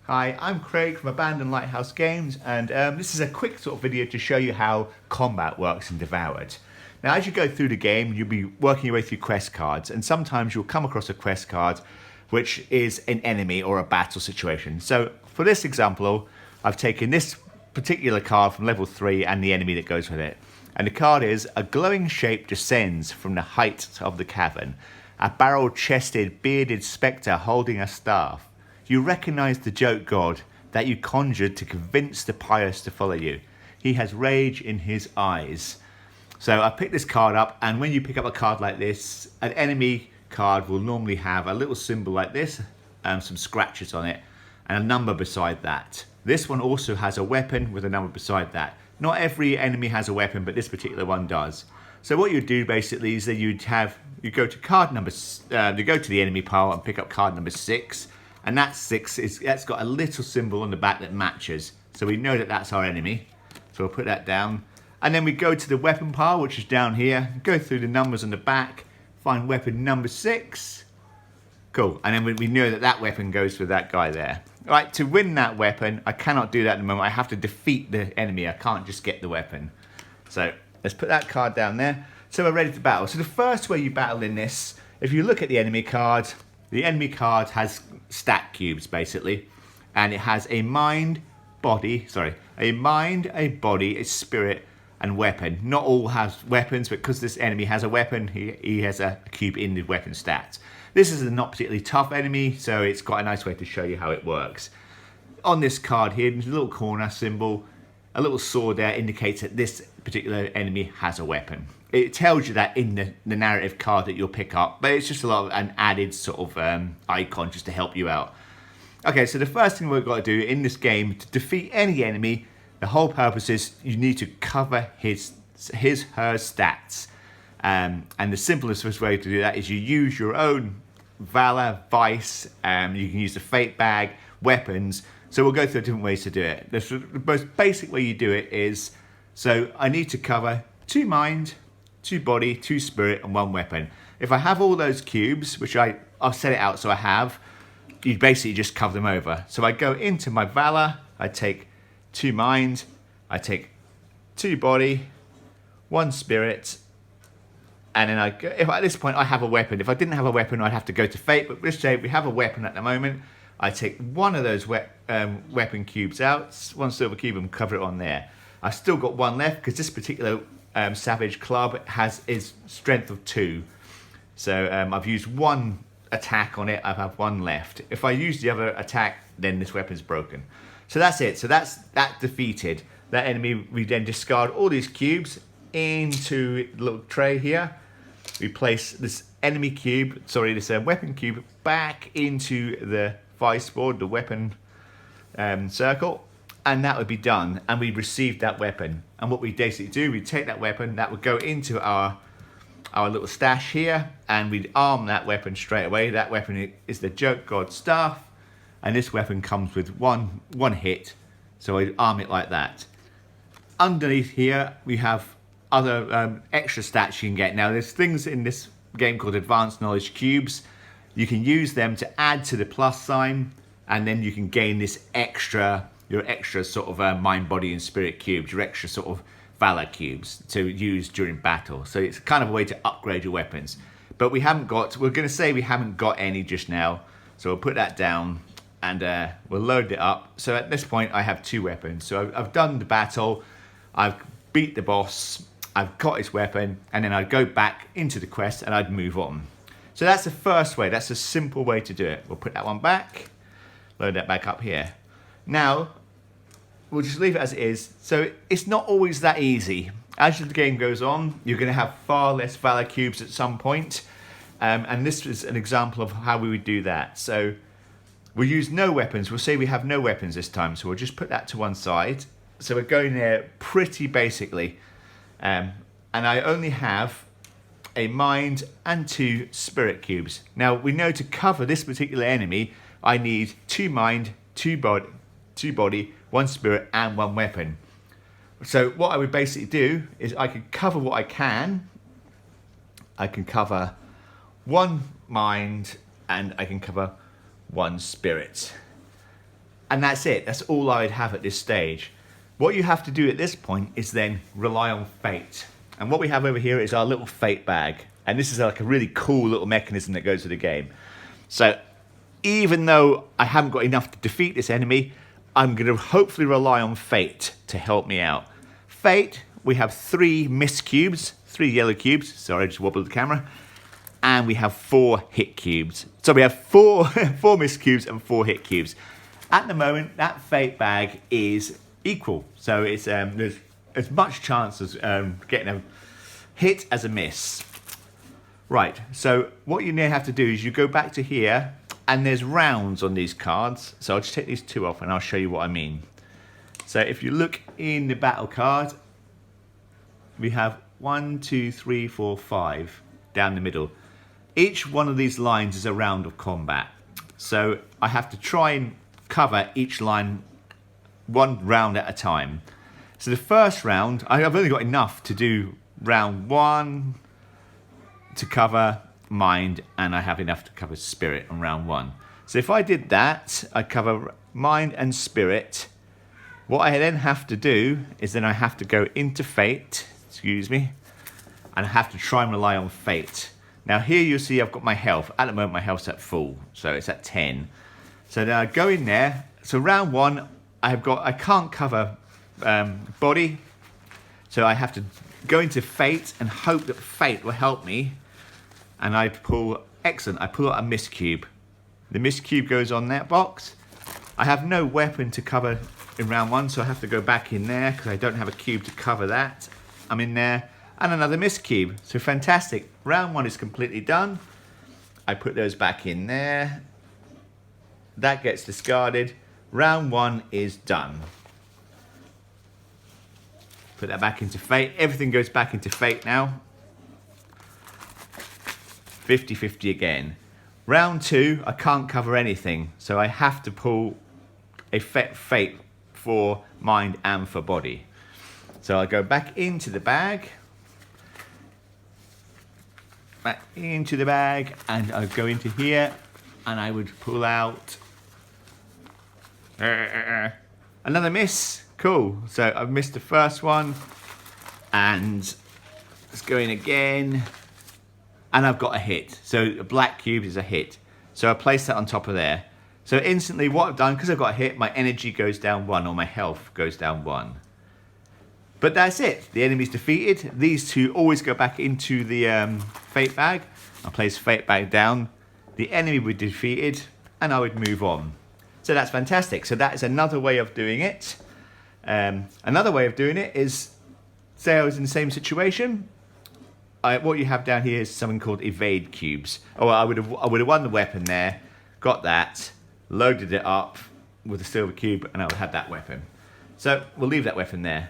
Hi, I'm Craig from Abandoned Lighthouse Games, and this is a quick sort of video to show you how combat works in Devoured. Now, as you go through the game, you'll be working your way through quest cards, and sometimes you'll come across a quest card which is an enemy or a battle situation. So, for this example, I've taken this particular card from level 3 and the enemy that goes with it. And the card is, a glowing shape descends from the height of the cavern, a barrel-chested, bearded spectre holding a staff. You recognize the joke god that you conjured to convince the pious to follow you. He has rage in his eyes. So I picked this card up, and when you pick up a card like this, an enemy card will normally have a little symbol like this, some scratches on it, and a number beside that. This one also has a weapon with a number beside that. Not every enemy has a weapon, but this particular one does. So what you do basically is that you go to card number, you go to the enemy pile and pick up card number 6. And that 6 that's got a little symbol on the back that matches. So we know that that's our enemy. So we'll put that down. And then we go to the weapon pile, which is down here. Go through the numbers on the back. Find weapon number 6. Cool. And then we know that that weapon goes for that guy there. Right, to win that weapon, I cannot do that at the moment. I have to defeat the enemy. I can't just get the weapon. So let's put that card down there. So we're ready to battle. So the first way you battle in this, if you look at the enemy card has stat cubes basically, and it has a mind, a body, a spirit, and weapon. Not all has weapons, but because this enemy has a weapon, he has a cube in the weapon stats. This is a not particularly tough enemy, so it's quite a nice way to show you how it works. On this card here, there's a little corner symbol, a little sword there indicates that this particular enemy has a weapon. It tells you that in the narrative card that you'll pick up, but it's just a lot of an added sort of icon just to help you out. Okay, so the first thing we've got to do in this game to defeat any enemy, the whole purpose is you need to cover her stats. And the simplest way to do that is you use your own Valor, Vice, you can use the Fate Bag, weapons. So we'll go through different ways to do it. The most basic way you do it is, so I need to cover 2 mind, 2 body, 2 spirit, and 1 weapon. If I have all those cubes, which I'll set it out so I have, you basically just cover them over. So I go into my Valor, I take 2 mind, I take 2 body, 1 spirit, and then if at this point I have a weapon. If I didn't have a weapon, I'd have to go to Fate, but let's say we have a weapon at the moment. I take one of those weapon cubes out, 1 silver cube, and cover it on there. I've still got 1 left because this particular Savage Club is strength of 2. So I've used 1 attack on it, I have 1 left. If I use the other attack, then this weapon's broken. So that's it. So that's defeated. That enemy, we then discard all these cubes into the little tray here. We place this weapon cube back into the vice board, the weapon circle, and that would be done, and we received that weapon. And what we basically do, we take that weapon, that would go into our little stash here, and we'd arm that weapon straight away. That weapon is the joke god staff, and this weapon comes with one hit, so I'd arm it like that. Underneath here we have other extra stats you can get. Now there's things in this game called advanced knowledge cubes. You can use them to add to the plus sign, and then you can gain this your extra sort of mind, body, and spirit cubes, your extra sort of valor cubes to use during battle. So it's kind of a way to upgrade your weapons. But we're going to say we haven't got any just now. So we'll put that down and we'll load it up. So at this point I have 2 weapons. So I've done the battle, I've beat the boss, I've got his weapon, and then I'd go back into the quest and I'd move on. So that's the first way. That's a simple way to do it. We'll put that one back, load that back up here. Now, we'll just leave it as it is. So it's not always that easy. As the game goes on, you're going to have far less Valor cubes at some point. And this is an example of how we would do that. So we'll use no weapons. We'll say we have no weapons this time. So we'll just put that to one side. So we're going there pretty basically. And I only have a mind and 2 spirit cubes. Now we know to cover this particular enemy, I need 2 mind, 2 body, 1 spirit, and 1 weapon. So what I would basically do is I can cover what I can. I can cover 1 mind and I can cover 1 spirit. And that's it. That's all I would have at this stage. What you have to do at this point is then rely on fate. And what we have over here is our little fate bag. And this is like a really cool little mechanism that goes with the game. So even though I haven't got enough to defeat this enemy, I'm going to hopefully rely on fate to help me out. Fate, we have 3 mist cubes, 3 yellow cubes. Sorry, I just wobbled the camera. And we have 4 hit cubes. So we have 4 mist cubes and 4 hit cubes. At the moment, that fate bag is equal. So it's there's as much chance as getting a hit as a miss. Right, so what you now have to do is you go back to here, and there's rounds on these cards. So I'll just take these 2 off and I'll show you what I mean. So if you look in the battle card, we have 1, 2, 3, 4, 5 down the middle. Each one of these lines is a round of combat. So I have to try and cover each line 1 round at a time. So the first round, I've only got enough to do round 1 to cover mind, and I have enough to cover spirit on round 1. So if I did that, I cover mind and spirit. What I then have to do is then I have to go into fate, excuse me, and I have to try and rely on fate. Now here you'll see I've got my health. At the moment my health's at full, so it's at 10. So now I go in there. So round 1, I can't cover body, so I have to go into fate and hope that fate will help me. And I pull, excellent, I pull out a mist cube. The mist cube goes on that box. I have no weapon to cover in round 1, so I have to go back in there because I don't have a cube to cover that. I'm in there, and another mist cube. So fantastic. Round 1 is completely done. I put those back in there. That gets discarded. Round 1 is done. Put that back into fate. Everything goes back into fate now. 50-50 again. Round 2, I can't cover anything, so I have to pull a fate for mind and for body. So I go back into the bag. Back into the bag, and I go into here, and I would pull out another miss. Cool. So I've missed the first one, and let's go in again. And I've got a hit. So a black cube is a hit. So I place that on top of there. So instantly what I've done, because I've got a hit, my energy goes down 1, or my health goes down 1. But that's it. The enemy's defeated. These 2 always go back into the fate bag. I place fate bag down. The enemy would be defeated, and I would move on. So that's fantastic. So that is another way of doing it. Another way of doing it is, say I was in the same situation. What you have down here is something called evade cubes. Oh, I would have won the weapon there, got that, loaded it up with a silver cube, and I would have that weapon. So we'll leave that weapon there.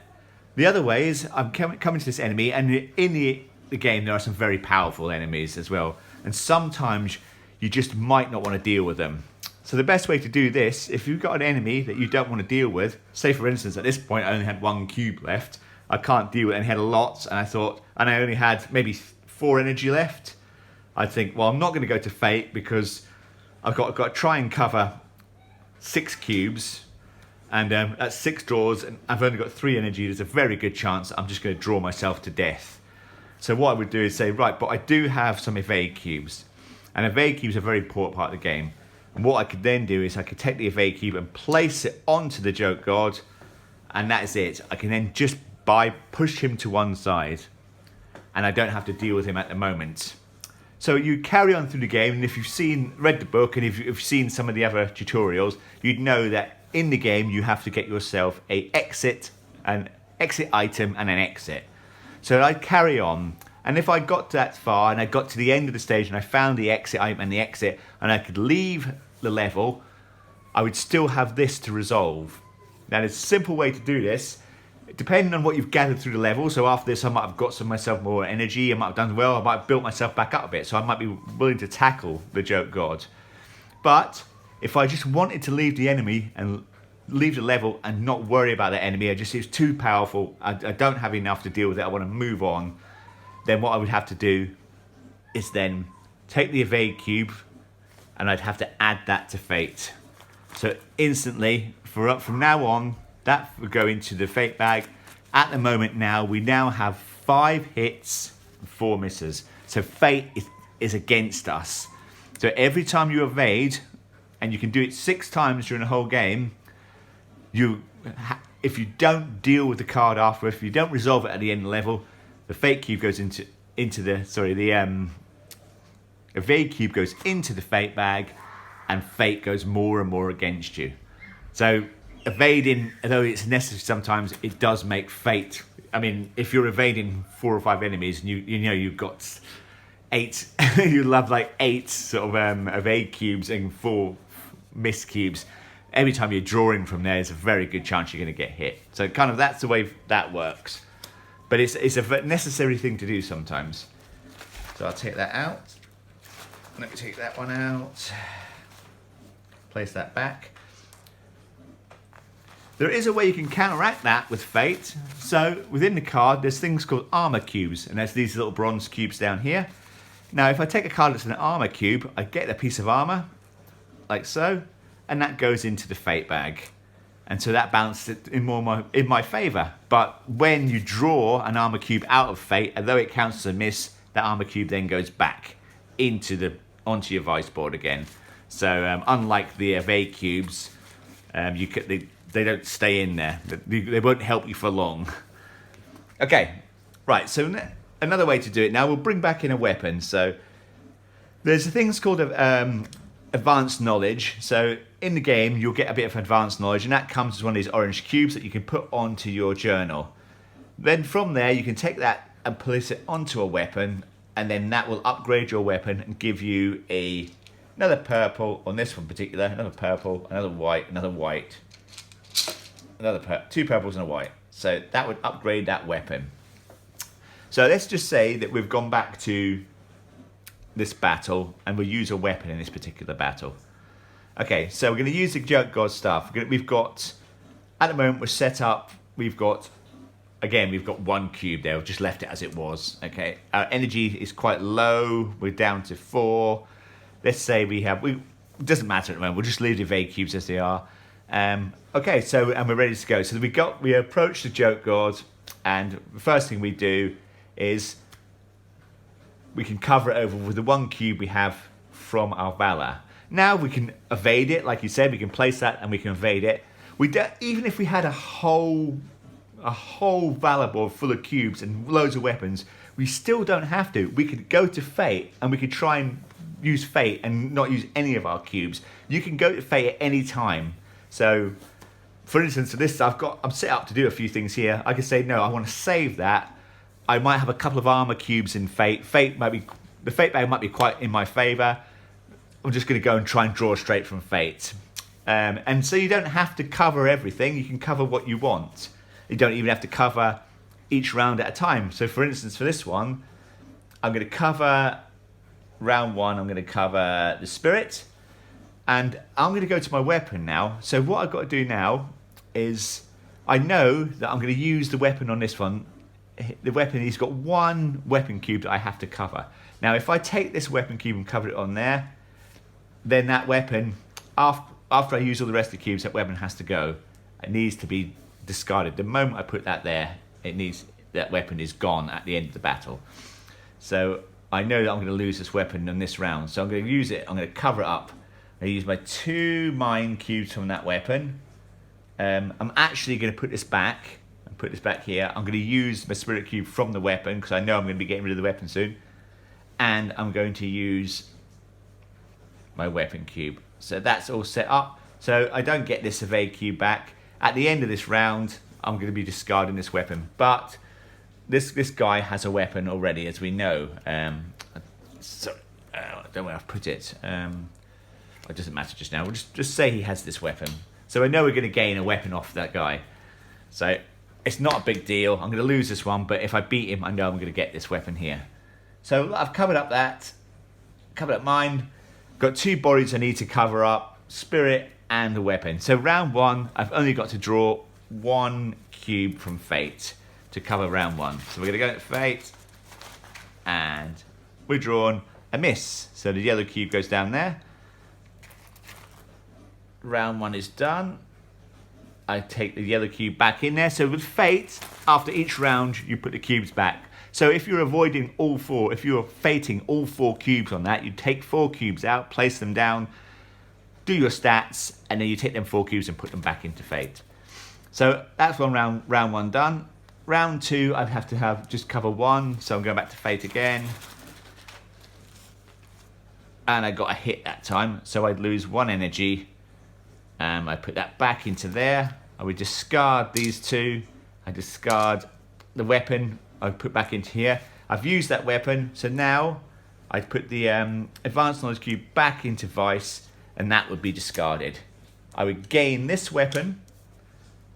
The other way is I'm coming to this enemy, and in the game there are some very powerful enemies as well, and sometimes you just might not want to deal with them. So the best way to do this, if you've got an enemy that you don't want to deal with, say for instance at this point I only had 1 cube left, I can't deal with it, and had lots, and I only had maybe 4 energy left. I'd think, well, I'm not going to go to fate because I've got to try and cover 6 cubes, and that's 6 draws, and I've only got 3 energy. There's a very good chance I'm just going to draw myself to death. So what I would do is say, right, but I do have some evade cubes, and evade cubes are a very important part of the game. And what I could then do is I could take the evade cube and place it onto the joke god, and that's it. I can then just push him to one side, and I don't have to deal with him at the moment. So you carry on through the game, and if you've read the book, and if you've seen some of the other tutorials, you'd know that in the game you have to get yourself an exit item and an exit. So I'd carry on, and if I got that far and I got to the end of the stage and I found the exit item and the exit, and I could leave the level, I would still have this to resolve. Now there's a simple way to do this. Depending on what you've gathered through the level, so after this I might have got myself more energy, I might have done well, I might have built myself back up a bit, so I might be willing to tackle the joke god. But if I just wanted to leave the enemy and leave the level and not worry about the enemy, it's too powerful, I don't have enough to deal with it, I want to move on, then what I would have to do is then take the evade cube, and I'd have to add that to fate. So instantly, from now on, that will go into the fate bag. At the moment now, we now have 5 hits, 4 misses. So fate is against us. So every time you evade, and you can do it 6 times during the whole game, if you don't deal with the card after, if you don't resolve it at the end of the level, the fate cube goes the evade cube goes into the fate bag, and fate goes more and more against you. So evading, although it's necessary sometimes, it does make fate. I mean, if you're evading 4 or 5 enemies, and you know you've got 8, you'll have like 8 sort of evade cubes and 4 miss cubes. Every time you're drawing from there, there's a very good chance you're going to get hit. So kind of that's the way that works. But it's a necessary thing to do sometimes. So I'll take that out. Let me take that one out. Place that back. There is a way you can counteract that with fate. So within the card, there's things called armor cubes, and there's these little bronze cubes down here. Now, if I take a card that's an armor cube, I get a piece of armor, like so, and that goes into the fate bag. And so that balances it in my favour. But when you draw an armor cube out of fate, although it counts as a miss, that armor cube then goes back onto your vice board again. So unlike the evade cubes, they don't stay in there. They won't help you for long. Okay, right. So another way to do it now, we'll bring back in a weapon. So there's things called advanced knowledge. So in the game, you'll get a bit of advanced knowledge, and that comes as one of these orange cubes that you can put onto your journal. Then from there, you can take that and place it onto a weapon, and then that will upgrade your weapon and give you another purple on this one in particular, another purple, another white, 2 purples and a white. So that would upgrade that weapon. So let's just say that we've gone back to this battle and we'll use a weapon in this particular battle. Okay, so we're going to use the Junk God stuff. We've got, at the moment we're set up, we've got 1 cube there. We've just left it as it was. Okay, our energy is quite low. We're down to 4. Let's say it doesn't matter at the moment. We'll just leave the evade cubes as they are. Okay, so and we're ready to go. So we approach the Joke God, and the first thing we do is we can cover it over with the 1 cube we have from our Valor. Now we can evade it, like you said. We can place that and we can evade it. Even if we had a whole Valor board full of cubes and loads of weapons, we still don't have to. We could go to Fate and we could try and use Fate and not use any of our cubes. You can go to Fate at any time. So, for instance, for this, I'm set up to do a few things here. I can say, no, I want to save that. I might have a couple of armor cubes in Fate. The Fate bag might be quite in my favour. I'm just going to go and try and draw straight from Fate. And so you don't have to cover everything. You can cover what you want. You don't even have to cover each round at a time. So, for instance, for this one, I'm going to cover round 1. I'm going to cover the Spirit. And I'm going to go to my weapon now. So what I've got to do now is I know that I'm going to use the weapon on this one. The weapon, he's got 1 weapon cube that I have to cover. Now, if I take this weapon cube and cover it on there, then that weapon, after I use all the rest of the cubes, that weapon has to go. It needs to be discarded. The moment I put that there, that weapon is gone at the end of the battle. So I know that I'm going to lose this weapon in this round. So I'm going to use it. I'm going to cover it up. I use my 2 mine cubes from that weapon. I'm actually going to put this back and put this back here. I'm going to use my spirit cube from the weapon because I know I'm going to be getting rid of the weapon soon. And I'm going to use my weapon cube. So that's all set up. So I don't get this evade cube back. At the end of this round, I'm going to be discarding this weapon. But this guy has a weapon already, as we know. I don't know where I've put it. It doesn't matter just now. We'll just say he has this weapon. So I know we're going to gain a weapon off that guy. So it's not a big deal. I'm going to lose this one, but if I beat him, I know I'm going to get this weapon here. So I've covered up mine. Got 2 bodies I need to cover up, Spirit and the weapon. So round 1, I've only got to draw 1 cube from Fate to cover round 1. So we're going to go to Fate, and we're drawn a miss. So the yellow cube goes down there. round 1 is done. I take the yellow cube back in there. So with Fate, after each round, you put the cubes back. So if you're avoiding all 4, if you're fating all 4 cubes on that, you take 4 cubes out, place them down, do your stats, and then you take them 4 cubes and put them back into Fate. So that's round 1 done. Round 2, I'd have to just cover 1, so I'm going back to Fate again. And I got a hit that time, so I'd lose 1 energy. I put that back into there. I would discard these 2. I discard the weapon. I put back into here. I've used that weapon, so now I'd put the Advanced Knowledge Cube back into Vice, and that would be discarded. I would gain this weapon,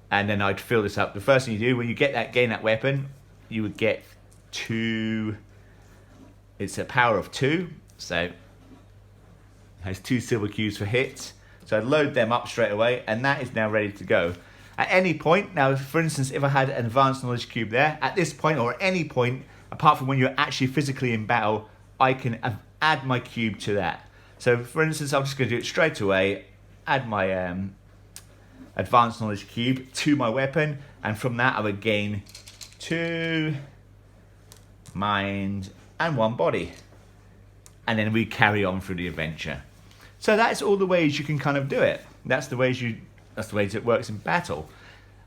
and then I'd fill this up. The first thing you do when you gain that weapon, you would get 2. It's a power of 2, so it has 2 silver cubes for hits. So I'd load them up straight away, and that is now ready to go. At any point, now for instance, if I had an Advanced Knowledge Cube there, at this point or at any point, apart from when you're actually physically in battle, I can add my cube to that. So for instance, I'm just going to do it straight away, add my Advanced Knowledge Cube to my weapon, and from that I would gain 2 mind and 1 body. And then we carry on through the adventure. So that's all the ways you can kind of do it. That's the ways it works in battle.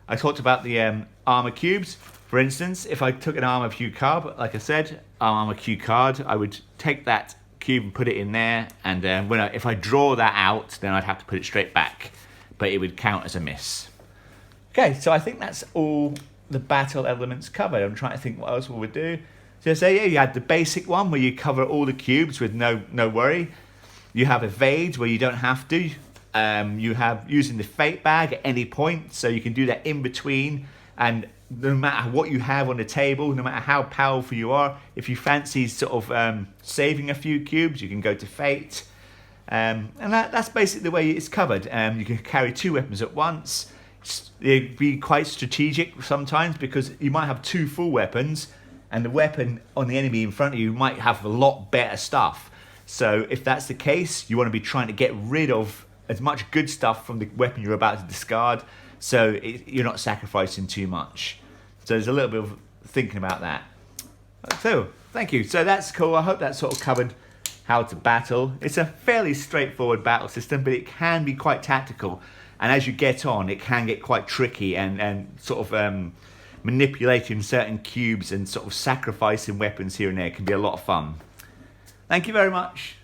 I talked about the armor cubes. For instance, if I took an armor cube card, like I said, armor cube card, I would take that cube and put it in there, and if I draw that out, then I'd have to put it straight back, but it would count as a miss. Okay, so I think that's all the battle elements covered. I'm trying to think what else we would do. So say, yeah, you had the basic one where you cover all the cubes with no worry. You have evade where you don't have to. You have using the fate bag at any point, so you can do that in between. And no matter what you have on the table, no matter how powerful you are, if you fancy sort of saving a few cubes, you can go to fate. And that's basically the way it's covered. You can carry 2 weapons at once. It'd be quite strategic sometimes because you might have 2 full weapons, and the weapon on the enemy in front of you might have a lot better stuff. So if that's the case, you want to be trying to get rid of as much good stuff from the weapon you're about to discard, so you're not sacrificing too much. So there's a little bit of thinking about that. So thank you. So that's cool. I hope that sort of covered how to battle. It's a fairly straightforward battle system, but it can be quite tactical. And as you get on, it can get quite tricky and sort of manipulating certain cubes and sort of sacrificing weapons here and there can be a lot of fun. Thank you very much.